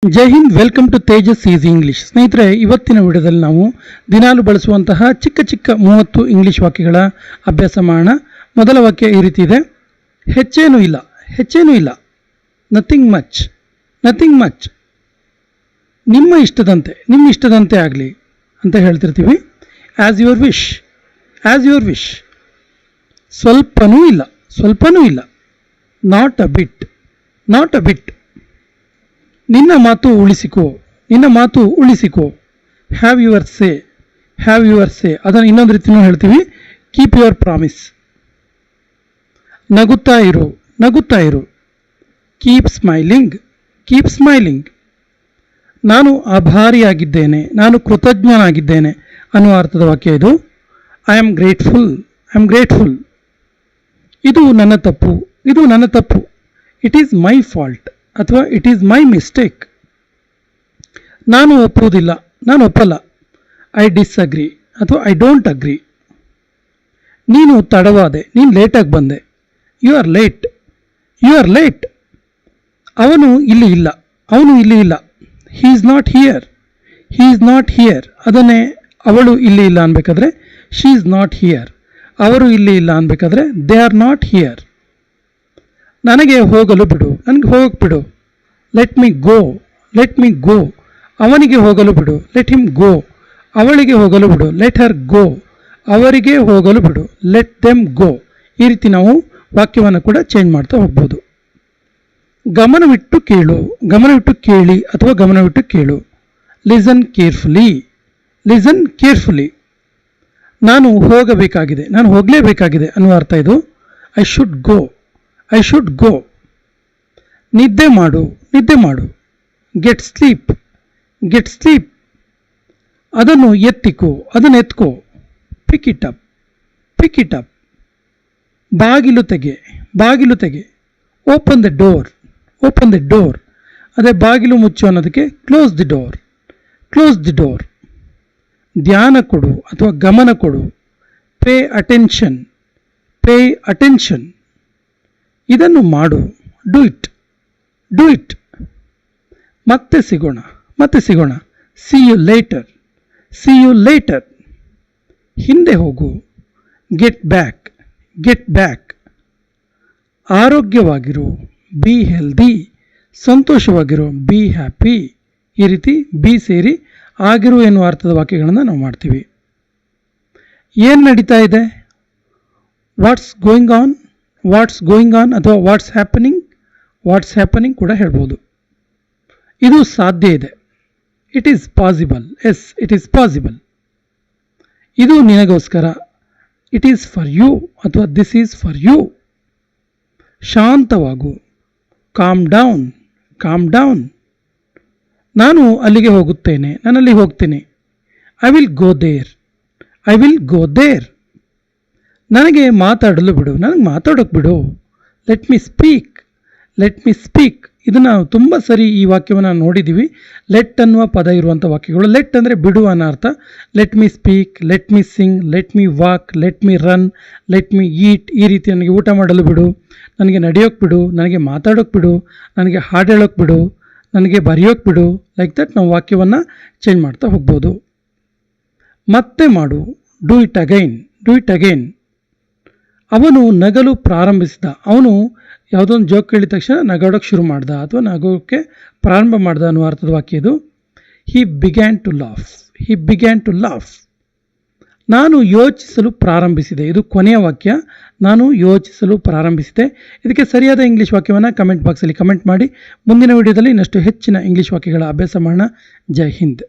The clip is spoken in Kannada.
Jai Hind. Welcome to Tejas easy English. ಸ್ನೇಹಿತರೆ, ಇವತ್ತಿನ ವಿಡಿಯೋದಲ್ಲಿ ನಾವು ದಿನಾಲು ಬಳಸುವಂತಹ ಚಿಕ್ಕ ಚಿಕ್ಕ 30 ಇಂಗ್ಲಿಷ್ ವಾಕ್ಯಗಳ ಅಭ್ಯಾಸ ಮಾಡೋಣ. ಮೊದಲ ವಾಕ್ಯ ಈ ರೀತಿ ಇದೆ: ಹೆಚ್ಚೇನೂ ಇಲ್ಲ, ಹೆಚ್ಚೇನೂ ಇಲ್ಲ. Nothing much, nothing much. ನಿಮ್ಮ ಇಷ್ಟದಂತೆ ಆಗಲಿ ಅಂತ ಹೇಳ್ತಿರ್ತೀವಿ. As your wish, as your wish. ಸ್ವಲ್ಪನೂ ಇಲ್ಲ, ಸ್ವಲ್ಪನೂ ಇಲ್ಲ. Not a bit, not a bit. ನಿನ್ನ ಮಾತು ಉಳಿಸಿಕೋ, ನಿನ್ನ ಮಾತು ಉಳಿಸಿಕೋ. Have your say, have your say. ಅದನ್ನು ಇನ್ನೊಂದು ರೀತಿಯೂ ಹೇಳ್ತೀವಿ: ಕೀಪ್ ಯುವರ್ ಪ್ರಾಮಿಸ್. ನಗುತ್ತಾ ಇರು, ನಗುತ್ತಾ ಇರು. Keep smiling, keep smiling. ನಾನು ಆಭಾರಿಯಾಗಿದ್ದೇನೆ, ನಾನು ಕೃತಜ್ಞನಾಗಿದ್ದೇನೆ ಅನ್ನುವ ಅರ್ಥದ ವಾಕ್ಯ ಇದು. I am grateful, I am grateful. ಇದು ನನ್ನ ತಪ್ಪು, ಇದು ನನ್ನ ತಪ್ಪು. ಇಟ್ ಈಸ್ ಮೈ ಫಾಲ್ಟ್ ಅಥವಾ ಇಟ್ ಈಸ್ ಮೈ ಮಿಸ್ಟೇಕ್. ನಾನು ಒಪ್ಪುವುದಿಲ್ಲ, ನಾನು ಒಪ್ಪಲ್ಲ. ಐ ಡಿಸ್ಅಗ್ರಿ ಅಥವಾ ಐ ಡೋಂಟ್ ಅಗ್ರಿ. ನೀನು ತಡವಾದೆ, ನೀನು ಲೇಟಾಗಿ ಬಂದೆ. You are late, you are late. ಅವನು ಇಲ್ಲಿ ಇಲ್ಲ, ಅವನು ಇಲ್ಲಿ ಇಲ್ಲ. He is not here, he is not here. ಅದನ್ನೇ ಅವಳು ಇಲ್ಲಿ ಇಲ್ಲ ಅನ್ಬೇಕಾದ್ರೆ ಶೀ ಈಸ್ ನಾಟ್ ಹಿಯರ್. ಅವರು ಇಲ್ಲಿ ಇಲ್ಲ ಅನ್ಬೇಕಾದ್ರೆ ದೇ ಆರ್ ನಾಟ್ ಹಿಯರ್. ನನಗೆ ಹೋಗಲು ಬಿಡು, ನನಗೆ ಹೋಗಕ್ಕೆ ಬಿಡು. ಲೆಟ್ ಮಿ ಗೋ, ಲೆಟ್ ಮಿ ಗೋ. ಅವನಿಗೆ ಹೋಗಲು ಬಿಡು, ಲೆಟ್ ಹಿಮ್ ಗೋ. ಅವಳಿಗೆ ಹೋಗಲು ಬಿಡು, ಲೆಟ್ ಹರ್ ಗೋ. ಅವರಿಗೆ ಹೋಗಲು ಬಿಡು, ಲೆಟ್ ದೆಮ್ ಗೋ. ಈ ರೀತಿ ನಾವು ವಾಕ್ಯವನ್ನು ಕೂಡ ಚೇಂಜ್ ಮಾಡ್ತಾ ಹೋಗ್ಬೋದು. ಗಮನವಿಟ್ಟು ಕೇಳು, ಗಮನವಿಟ್ಟು ಕೇಳಿ ಅಥವಾ ಗಮನವಿಟ್ಟು ಕೇಳು. Listen carefully, listen carefully. ನಾನು ಹೋಗಬೇಕಾಗಿದೆ, ನಾನು ಹೋಗಲೇಬೇಕಾಗಿದೆ ಅನ್ನುವ ಅರ್ಥ ಇದು. I should go, I should go. ನಿದ್ದೆ ಮಾಡು, ನಿದ್ದೆ ಮಾಡು. Get sleep, get sleep. ಅದನ್ನು ಎತ್ತಿಕೋ, ಅದನ್ನು ಎತ್ಕೋ. Pick it up, pick it up. ಬಾಗಿಲು ತೆಗೆ, ಬಾಗಿಲು ತೆಗೆ. Open the door, open the door. ಅದೇ ಬಾಗಿಲು ಮುಚ್ಚು ಅನ್ನೋದಕ್ಕೆ close the door, close the door. ಧ್ಯಾನ ಕೊಡು ಅಥವಾ ಗಮನ ಕೊಡು. Pay attention, pay attention. ಇದನ್ನು ಮಾಡು. Do it, do it. ಮತ್ತೆ ಸಿಗೋಣ, ಮತ್ತೆ ಸಿಗೋಣ. See you later, see you later. ಹಿಂದೆ ಹೋಗು. Get back, get back. ಆರೋಗ್ಯವಾಗಿರು. Be healthy. ಸಂತೋಷವಾಗಿರು. Be happy. ಈ ರೀತಿ ಬಿ ಸೇರಿ ಆಗಿರು ಎನ್ನುವ ಅರ್ಥದ ವಾಕ್ಯಗಳನ್ನು ನಾವು ಮಾಡ್ತೀವಿ. ಏನು ನಡೀತಾ ಇದೆ? What's going on, what's going on ಅಥವಾ ವಾಟ್ಸ್ ಹ್ಯಾಪನಿಂಗ್, ವಾಟ್ಸ್ ಹ್ಯಾಪನಿಂಗ್ ಕೂಡ ಹೇಳ್ಬೋದು. ಇದು ಸಾಧ್ಯ ಇದೆ. It is possible. Yes, it is possible. ಇದು ನಿನಗೋಸ್ಕರ. ಇಟ್ ಈಸ್ ಫಾರ್ ಯು ಅಥವಾ ದಿಸ್ ಈಸ್ ಫಾರ್ ಯು. ಶಾಂತವಾಗು. Calm down, calm down. ನಾನು ಅಲ್ಲಿಗೆ ಹೋಗುತ್ತೇನೆ, ನಾನು ಅಲ್ಲಿ ಹೋಗ್ತೇನೆ. I will go there, I will go there. ನನಗೆ ಮಾತಾಡಲು ಬಿಡು, ನನಗೆ ಮಾತಾಡೋಕೆ ಬಿಡು. Let me speak, let me speak. ಇದನ್ನು ನಾವು ತುಂಬ ಸರಿ ಈ ವಾಕ್ಯವನ್ನು ನೋಡಿದ್ದೀವಿ. ಲೆಟ್ ಅನ್ನುವ ಪದ ಇರುವಂಥ ವಾಕ್ಯಗಳು. ಲೆಟ್ ಅಂದರೆ ಬಿಡು ಅನ್ನೋ ಅರ್ಥ. Let me speak, let me sing, let me walk, let me run, let me eat. ಈ ರೀತಿ ನನಗೆ ಊಟ ಮಾಡಲು ಬಿಡು, ನನಗೆ ನಡೆಯೋಕೆ ಬಿಡು, ನನಗೆ ಮಾತಾಡೋಕೆ ಬಿಡು, ನನಗೆ ಹಾಡು ಹೇಳೋಕೆ ಬಿಡು, ನನಗೆ ಬರೆಯೋಕೆ ಬಿಡು. ಲೈಕ್ ದಟ್ ನಾವು ವಾಕ್ಯವನ್ನು ಚೇಂಜ್ ಮಾಡ್ತಾ ಹೋಗ್ಬೋದು. ಮತ್ತೆ ಮಾಡು. Do it again, do it again. ಅವನು ನಗಲು ಪ್ರಾರಂಭಿಸಿದ. ಅವನು ಯಾವುದೊಂದು ಜೋಕ್ ಕೇಳಿದ ತಕ್ಷಣ ನಗಾಡೋಕ್ಕೆ ಶುರು ಮಾಡ್ದ ಅಥವಾ ನಗೋಕ್ಕೆ ಪ್ರಾರಂಭ ಮಾಡ್ದ ಅನ್ನುವ ಅರ್ಥದ ವಾಕ್ಯ ಇದು. He began to laugh, he began to laugh. ನಾನು ಯೋಚಿಸಲು ಪ್ರಾರಂಭಿಸಿದೆ. ಇದು ಕೊನೆಯ ವಾಕ್ಯ. ನಾನು ಯೋಚಿಸಲು ಪ್ರಾರಂಭಿಸಿದೆ. ಇದಕ್ಕೆ ಸರಿಯಾದ ಇಂಗ್ಲೀಷ್ ವಾಕ್ಯವನ್ನು ಕಮೆಂಟ್ ಬಾಕ್ಸಲ್ಲಿ ಕಮೆಂಟ್ ಮಾಡಿ. ಮುಂದಿನ ವಿಡಿಯೋದಲ್ಲಿ ಇನ್ನಷ್ಟು ಹೆಚ್ಚಿನ ಇಂಗ್ಲೀಷ್ ವಾಕ್ಯಗಳ ಅಭ್ಯಾಸ ಮಾಡೋಣ. ಜೈ ಹಿಂದ್.